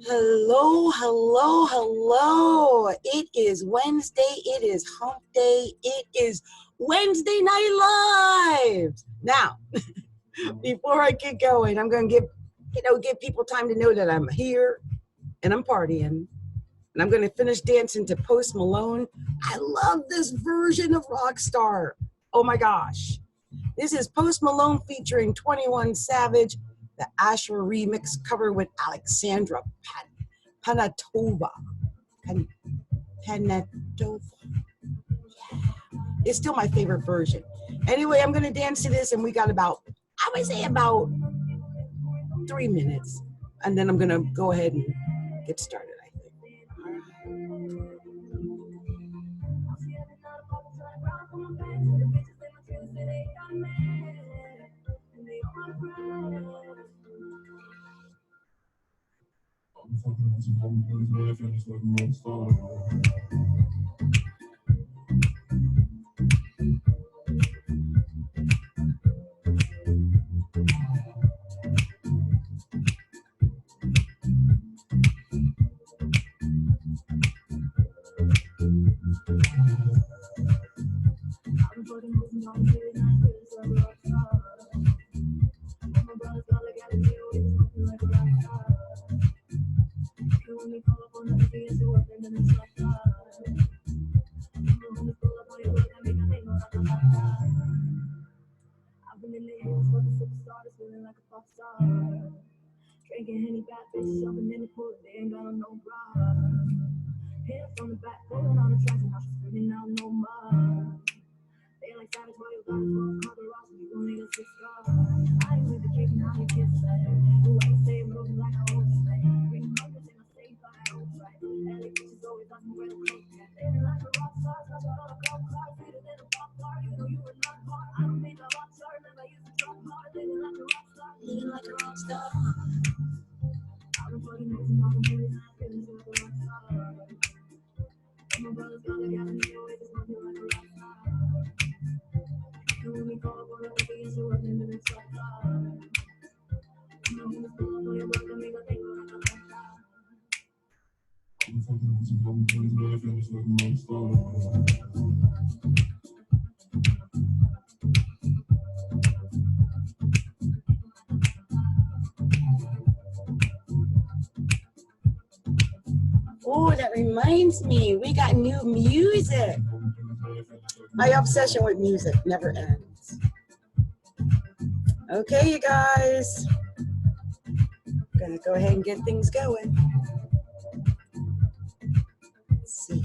Hello, hello, hello. It is Wednesday. It is hump day. It is Wednesday Night Live. Now, before I get going, I'm going to give people time to know that I'm here and I'm partying. And I'm going to finish dancing to Post Malone. I love this version of Rockstar. Oh my gosh. This is Post Malone featuring 21 Savage, the Asher remix cover with Alexandra Panatova. Panatova. Yeah. It's still my favorite version. Anyway, I'm going to dance to this, and we got about 3 minutes. And then I'm going to go ahead and get started, I think. Drinking Henny, bad bitch, shopping in the pool, they ain't got no bra. Hit from the back, pulling on the tracks, and now she's screaming out no more. They like savage, why you got it for a color rock, you gon' need a six star. I ain't with the kick, now you kiss that. You ain't stay moving like I always say. Bring numbers in a safe, I hope right. LA bitches always ask me where the coke at. Living like a rock star, that's all a coke car. Sweeter than a pop car, you know you were not far. I don't mean a rock star, never used to drop hard. Living like a rock star, living like a rock star. I've been fucking mixing all the movies, I'm feeling like a rock star. My brother's got a gal in the way, just want me like a rock star. You when we call up on the weekend, so I'm in the mix like that. I'm not gonna pull up on your work, I make a thing like a rock star. I'm fucking with some home things, but I feel just like a rock star. Oh, that reminds me, we got new music. My obsession with music never ends. Okay, you guys. I'm gonna go ahead and get things going. Let's see.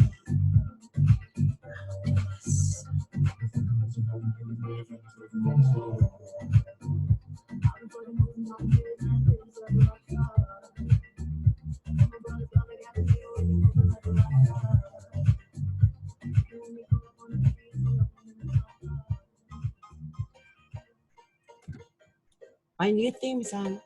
My new theme song.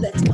Let's go.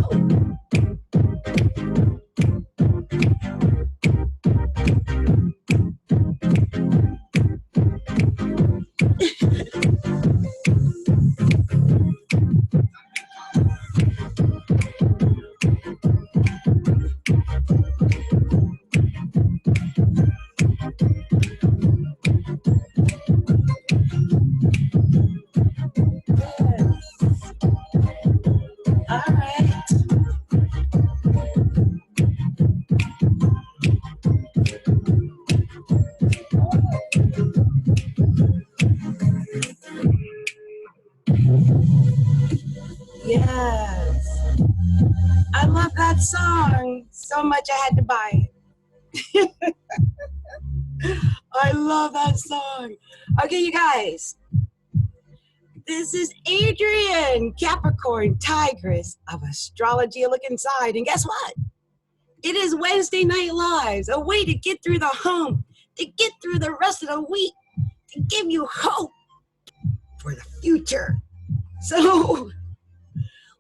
Yes. I love that song so much I had to buy it. I love that song. Okay, you guys. This is Adrienne, Capricorntigress of Astrology. Look inside. And guess what? It is Wednesday Night Lives, a way to get through the hump, to get through the rest of the week, to give you hope for the future. So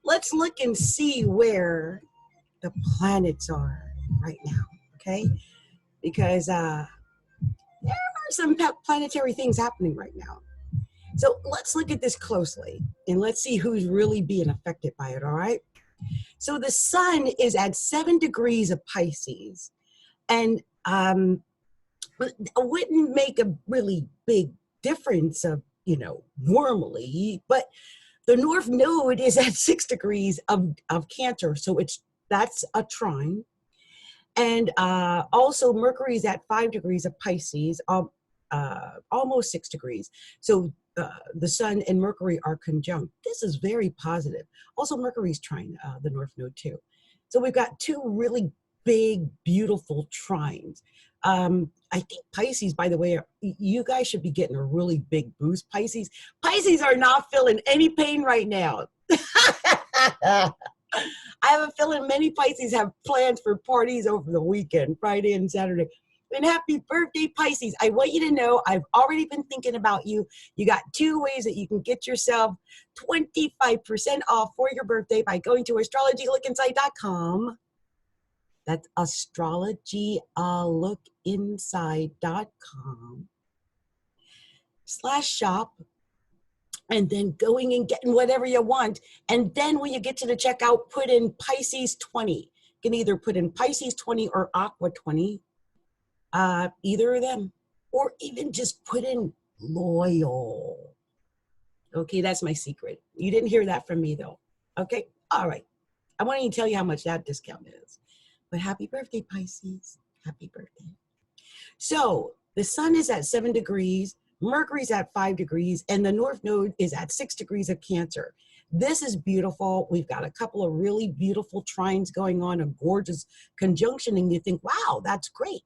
let's look and see where the planets are right now, okay? Because there are some planetary things happening right now. So let's look at this closely and let's see who's really being affected by it, all right? So the sun is at 7 degrees of Pisces, and it wouldn't make a really big difference of, normally, but the North Node is at 6 degrees of Cancer, so that's a trine. And also Mercury is at 5 degrees of Pisces, almost 6 degrees. So the sun and Mercury are conjunct. This is very positive. Also Mercury's trine the North Node too. So we've got two really big, beautiful trines. I think Pisces, by the way, you guys should be getting a really big boost. Pisces are not feeling any pain right now. I have a feeling many Pisces have plans for parties over the weekend, Friday and Saturday. And happy birthday, Pisces. I want you to know I've already been thinking about you. You got 2 ways that you can get yourself 25% off for your birthday by going to astrologylookinside.com. That's astrologylookinside.com/shop. And then going and getting whatever you want. And then when you get to the checkout, put in Pisces 20. You can either put in Pisces 20 or Aqua 20, either of them. Or even just put in loyal. Okay, that's my secret. You didn't hear that from me though. Okay, all right. I want to tell you how much that discount is. But happy birthday, Pisces. Happy birthday. So the sun is at 7 degrees. Mercury's at 5 degrees, and the North Node is at 6 degrees of Cancer. This is beautiful. We've got a couple of really beautiful trines going on, a gorgeous conjunction, and you think, wow, that's great.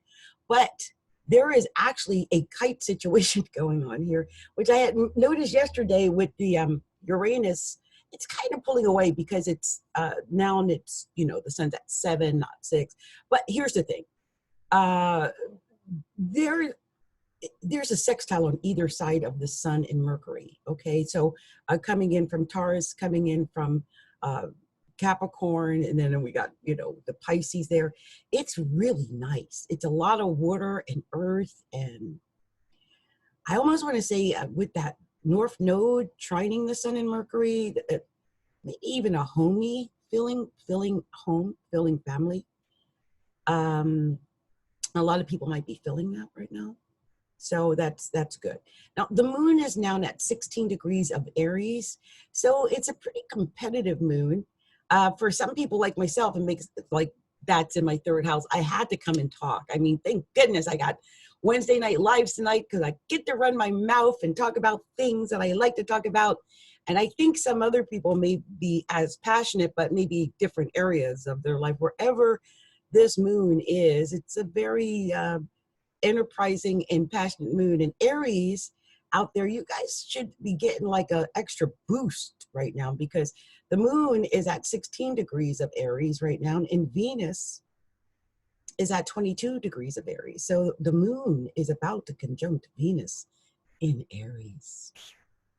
But there is actually a kite situation going on here, which I had noticed yesterday with the Uranus. It's kind of pulling away because it's now it's, the sun's at 7, not 6. But here's the thing. There's a sextile on either side of the sun and Mercury. Okay, so coming in from Taurus, coming in from Capricorn, and then we got the Pisces there. It's really nice. It's a lot of water and earth, and I almost want to say with that North Node trining the sun and Mercury, maybe even a homey feeling home, feeling family. A lot of people might be feeling that right now. So that's good. Now, the moon is now at 16 degrees of Aries. So it's a pretty competitive moon. For some people like myself, it makes like that's in my 3rd house. I had to come and talk. I mean, thank goodness I got Wednesday Night Lives tonight because I get to run my mouth and talk about things that I like to talk about. And I think some other people may be as passionate, but maybe different areas of their life. Wherever this moon is, it's a very enterprising and passionate moon. And Aries out there, you guys should be getting like an extra boost right now because the moon is at 16 degrees of Aries right now, and Venus is at 22 degrees of Aries. So the moon is about to conjunct Venus in Aries.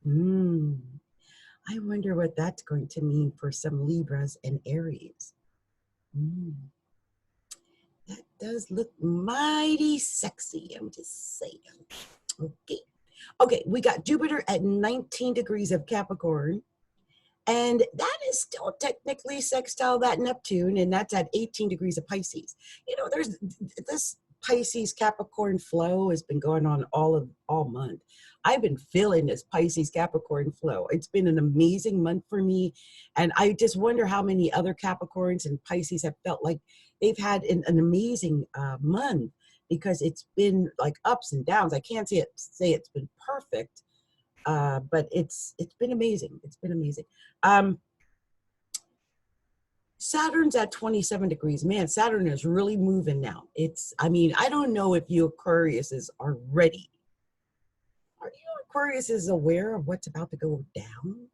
I wonder what that's going to mean for some Libras and Aries. That does look mighty sexy, I'm just saying. Okay, we got Jupiter at 19 degrees of Capricorn, and that is still technically sextile that Neptune, and that's at 18 degrees of Pisces. There's this Pisces Capricorn flow has been going on all month. I've been feeling this Pisces Capricorn flow. It's been an amazing month for me, and I just wonder how many other Capricorns and Pisces have felt like they've had an amazing month, because it's been like ups and downs. I can't say it's been perfect, but it's been amazing. It's been amazing. Saturn's at 27 degrees. Man, Saturn is really moving now. I don't know if you Aquariuses are ready. Are you Aquariuses aware of what's about to go down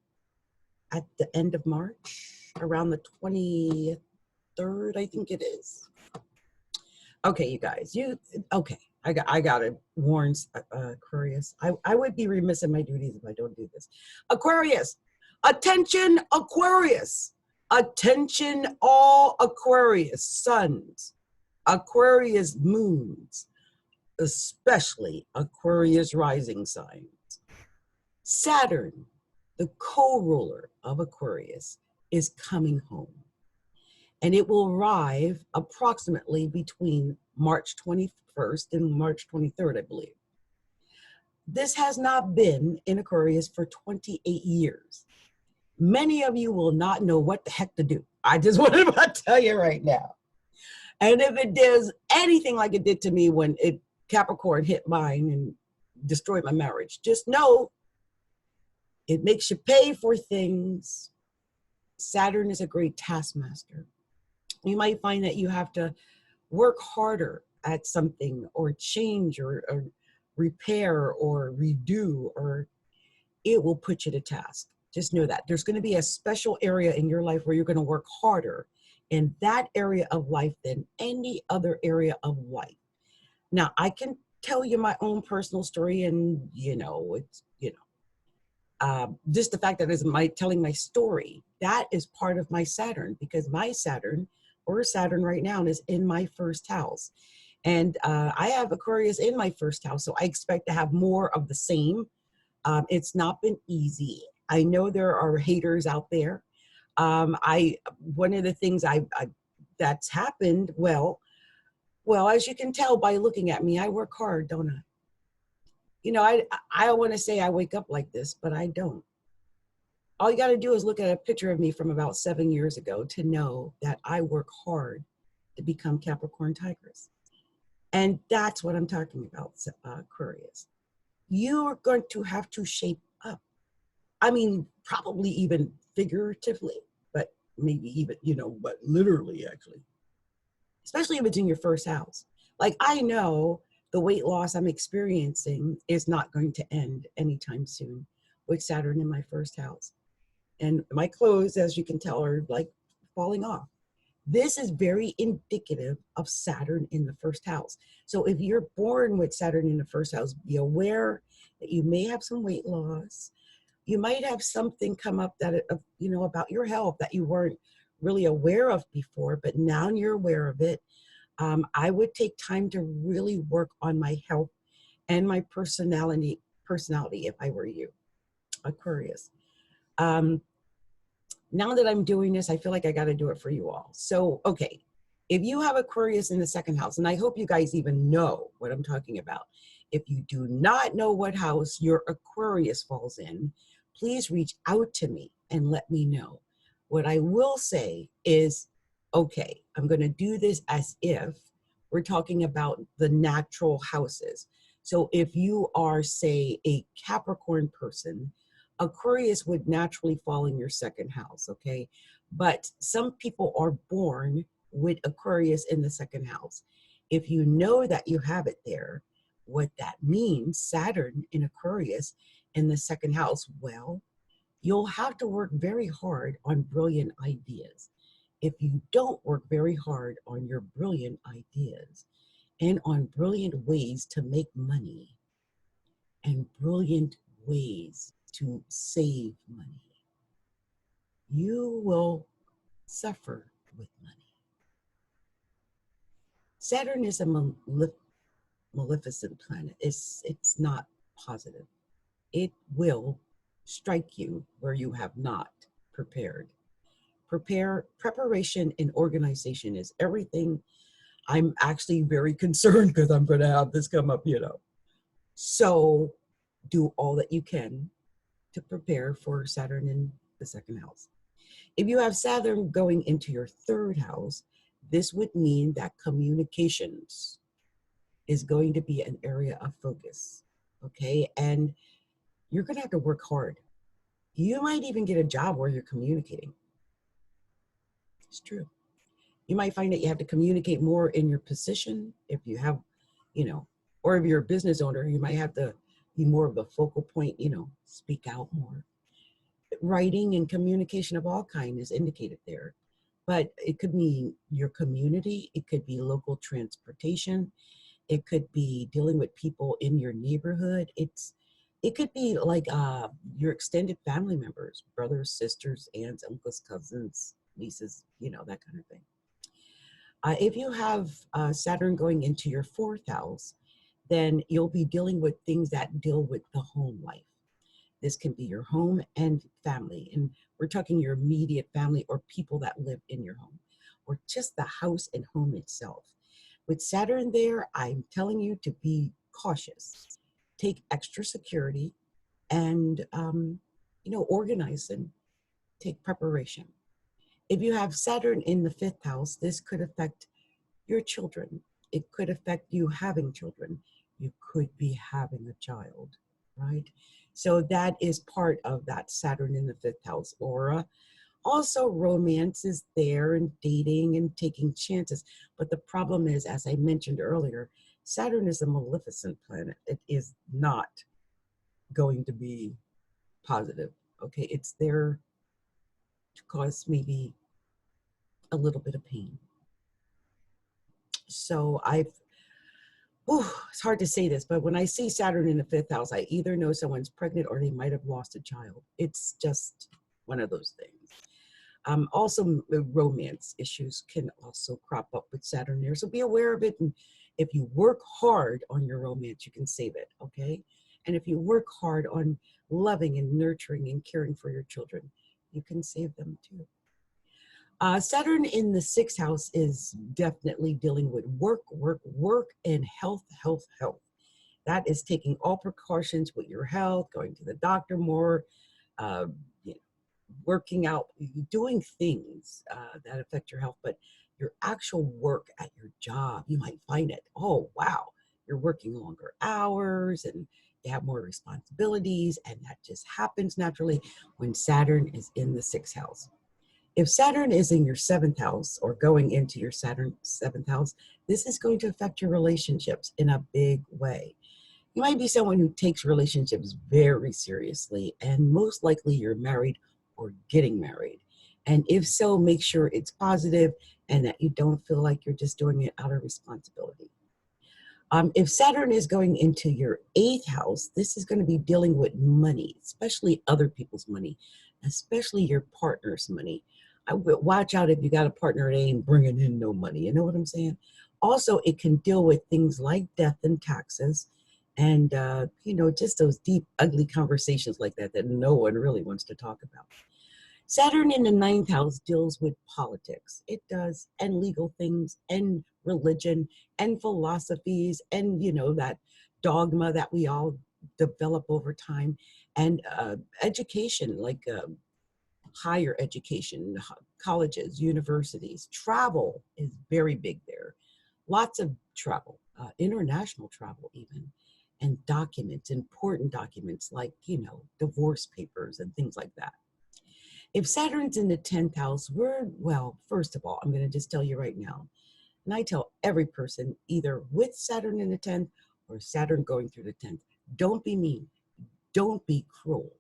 at the end of March, around the 23rd, I think it is? Okay, you guys, okay. I gotta warn Aquarius. I would be remiss in my duties if I don't do this. Aquarius, attention, Aquarius. Attention, all Aquarius suns, Aquarius moons, especially Aquarius rising signs. Saturn, the co-ruler of Aquarius, is coming home. And it will arrive approximately between March 21st and March 23rd, I believe. This has not been in Aquarius for 28 years. Many of you will not know what the heck to do. I just want to tell you right now. And if it does anything like it did to me when Capricorn hit mine and destroyed my marriage, just know it makes you pay for things. Saturn is a great taskmaster. You might find that you have to work harder at something or change or repair or redo, or it will put you to task. Just know that there's going to be a special area in your life where you're going to work harder in that area of life than any other area of life. Now, I can tell you my own personal story, and just the fact that is telling my story, that is part of my Saturn, because my Saturn, or Saturn right now, is in my first house. And I have Aquarius in my first house, so I expect to have more of the same. It's not been easy. I know there are haters out there. One of the things that's happened, well, as you can tell by looking at me, I work hard, don't I? You know, I want to say I wake up like this, but I don't. All you got to do is look at a picture of me from about 7 years ago to know that I work hard to become Capricorntigress. And that's what I'm talking about, Aquarius. You're going to have to shape up. I mean, probably even figuratively, but maybe even, but literally, actually. Especially if it's in your first house. Like, I know the weight loss I'm experiencing is not going to end anytime soon with Saturn in my first house. And my clothes, as you can tell, are like falling off. This is very indicative of Saturn in the first house. So if you're born with Saturn in the first house, be aware that you may have some weight loss. You might have something come up that, about your health that you weren't really aware of before, but now you're aware of it. I would take time to really work on my health and my personality if I were you, Aquarius. Now that I'm doing this, I feel like I got to do it for you all. So, okay, if you have Aquarius in the second house, and I hope you guys even know what I'm talking about. If you do not know what house your Aquarius falls in, please reach out to me and let me know. What I will say is, okay, I'm going to do this as if we're talking about the natural houses. So if you are, say, a Capricorn person, Aquarius would naturally fall in your second house, okay? But some people are born with Aquarius in the second house. If you know that you have it there, what that means, Saturn in Aquarius in the second house, well, you'll have to work very hard on brilliant ideas. If you don't work very hard on your brilliant ideas and on brilliant ways to make money and brilliant ways to save money, you will suffer with money. Saturn is a maleficent planet. It's not positive. It will strike you where you have not prepared. Preparation and organization is everything. I'm actually very concerned because I'm going to have this come up, So do all that you can to prepare for Saturn in the second house. If you have Saturn going into your third house, this would mean that communications is going to be an area of focus, okay? And you're going to have to work hard. You might even get a job where you're communicating. It's true. You might find that you have to communicate more in your position if you have, or if you're a business owner, you might have to be more of a focal point, speak out more. Writing and communication of all kinds is indicated there. but it could be your community. It could be local transportation. It could be dealing with people in your neighborhood. It could be like your extended family members, brothers, sisters, aunts, uncles, cousins, nieces, that kind of thing. If you have Saturn going into your fourth house, then you'll be dealing with things that deal with the home life. This can be your home and family. And we're talking your immediate family or people that live in your home, or just the house and home itself. With Saturn there, I'm telling you to be cautious. Take extra security and, organize and take preparation. If you have Saturn in the fifth house, this could affect your children. It could affect you having children. You could be having a child, right? So that is part of that Saturn in the fifth house aura. Also, romance is there and dating and taking chances. But the problem is, as I mentioned earlier, Saturn is a maleficent planet. It is not going to be positive, okay? It's there to cause maybe a little bit of pain. So it's hard to say this, but when I see Saturn in the fifth house, I either know someone's pregnant or they might have lost a child. It's just one of those things. Also, romance issues can also crop up with Saturn there. So be aware of it. And if you work hard on your romance, you can save it, okay? And if you work hard on loving and nurturing and caring for your children, you can save them too. Saturn in the sixth house is definitely dealing with work, and health. That is taking all precautions with your health, going to the doctor more, working out, doing things that affect your health. But your actual work at your job, you might find it, oh, wow, you're working longer hours and you have more responsibilities. And that just happens naturally when Saturn is in the sixth house. If Saturn is in your seventh house or going into your Saturn seventh house, this is going to affect your relationships in a big way. You might be someone who takes relationships very seriously, and most likely you're married or getting married. And if so, make sure it's positive and that you don't feel like you're just doing it out of responsibility. If Saturn is going into your eighth house, this is going to be dealing with money, especially other people's money, especially your partner's money. I would watch out if you got a partner that ain't bringing in no money. You know what I'm saying? Also, it can deal with things like death and taxes and, just those deep, ugly conversations like that no one really wants to talk about. Saturn in the ninth house deals with politics. It does, and legal things, and religion, and philosophies, and, that dogma that we all develop over time, and education, like higher education, colleges, universities. Travel is very big there. Lots of travel, international travel even, and documents, important documents like, divorce papers and things like that. If Saturn's in the 10th house, first of all, I'm going to just tell you right now, and I tell every person, either with Saturn in the 10th or Saturn going through the 10th, don't be mean. Don't be cruel.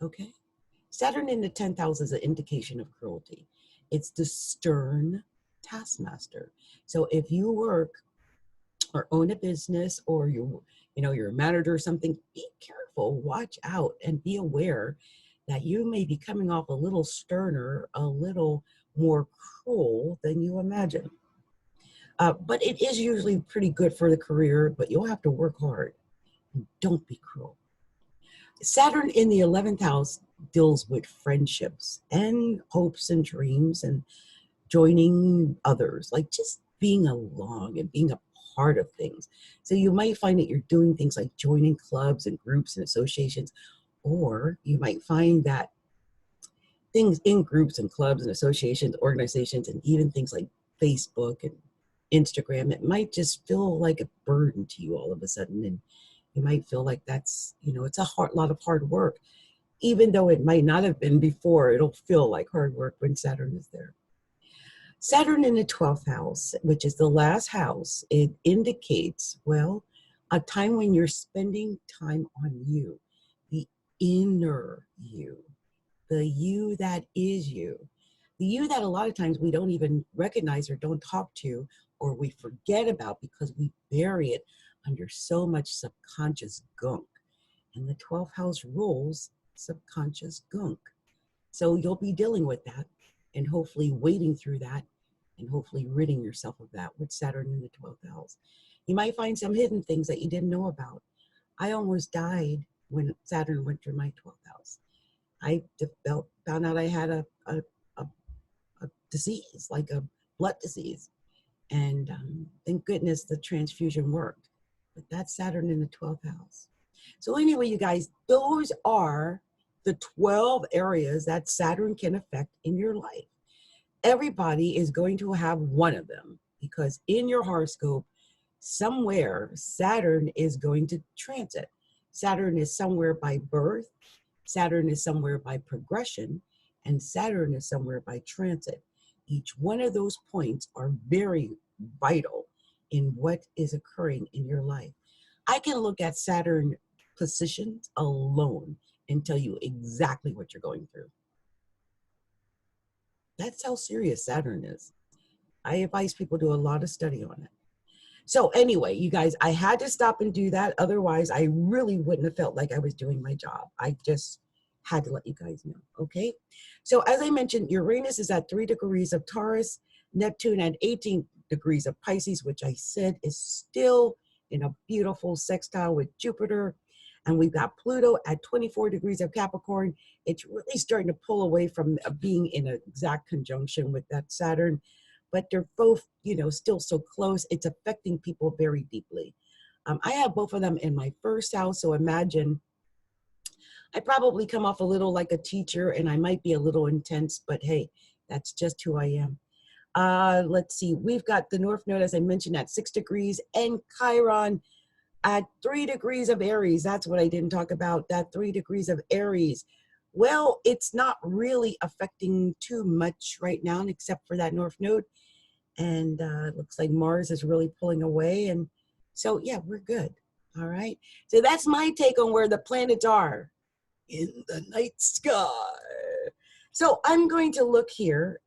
Okay? Saturn in the 10th house is an indication of cruelty. It's the stern taskmaster. So if you work or own a business or you're a manager or something, be careful, watch out, and be aware that you may be coming off a little sterner, a little more cruel than you imagine. But it is usually pretty good for the career, but you'll have to work hard. Don't be cruel. Saturn in the 11th house deals with friendships and hopes and dreams and joining others, like just being along and being a part of things. So you might find that you're doing things like joining clubs and groups and associations, or you might find that things in groups and clubs and associations, organizations, and even things like Facebook and Instagram, it might just feel like a burden to you all of a sudden. And you might feel like that's, it's a lot of hard work. Even though it might not have been before, it'll feel like hard work when Saturn is there. Saturn in the 12th house, which is the last house, it indicates, a time when you're spending time on you, the inner you, the you that is you, The you that a lot of times we don't even recognize or don't talk to, or we forget about because we bury it under so much subconscious gunk. And the 12th house rules subconscious gunk. So you'll be dealing with that and hopefully wading through that and hopefully ridding yourself of that with Saturn in the 12th house. You might find some hidden things that you didn't know about. I almost died when Saturn went through my 12th house. I found out I had a disease, like a blood disease. And thank goodness the transfusion worked. But that's Saturn in the 12th house. So anyway, you guys, those are the 12 areas that Saturn can affect in your life. Everybody is going to have one of them because in your horoscope, somewhere Saturn is going to transit. Saturn is somewhere by birth, Saturn is somewhere by progression, and Saturn is somewhere by transit. Each one of those points are very vital in what is occurring in your life. I can look at Saturn positions alone and tell you exactly what you're going through. That's how serious Saturn is. I advise people do a lot of study on it. So anyway, you guys, I had to stop and do that. Otherwise, I really wouldn't have felt like I was doing my job. I just had to let you guys know, okay? So as I mentioned, Uranus is at 3 degrees of Taurus, Neptune at 18 degrees of Pisces, which I said is still in a beautiful sextile with Jupiter. And we've got Pluto at 24 degrees of Capricorn. It's really starting to pull away from being in an exact conjunction with that Saturn, but they're both, you know, still so close. It's affecting people very deeply. I have both of them in my first house, so imagine I probably come off a little like a teacher and I might be a little intense, but hey, that's just who I am. Let's see, we've got the North Node, as I mentioned, at 6 degrees and Chiron at 3 degrees of Aries. That's what I didn't talk about, that 3 degrees of Aries. Well, it's not really affecting too much right now, except for that North Node. And it looks like Mars is really pulling away. And so, yeah, we're good. All right. So that's my take on where the planets are in the night sky. So I'm going to look here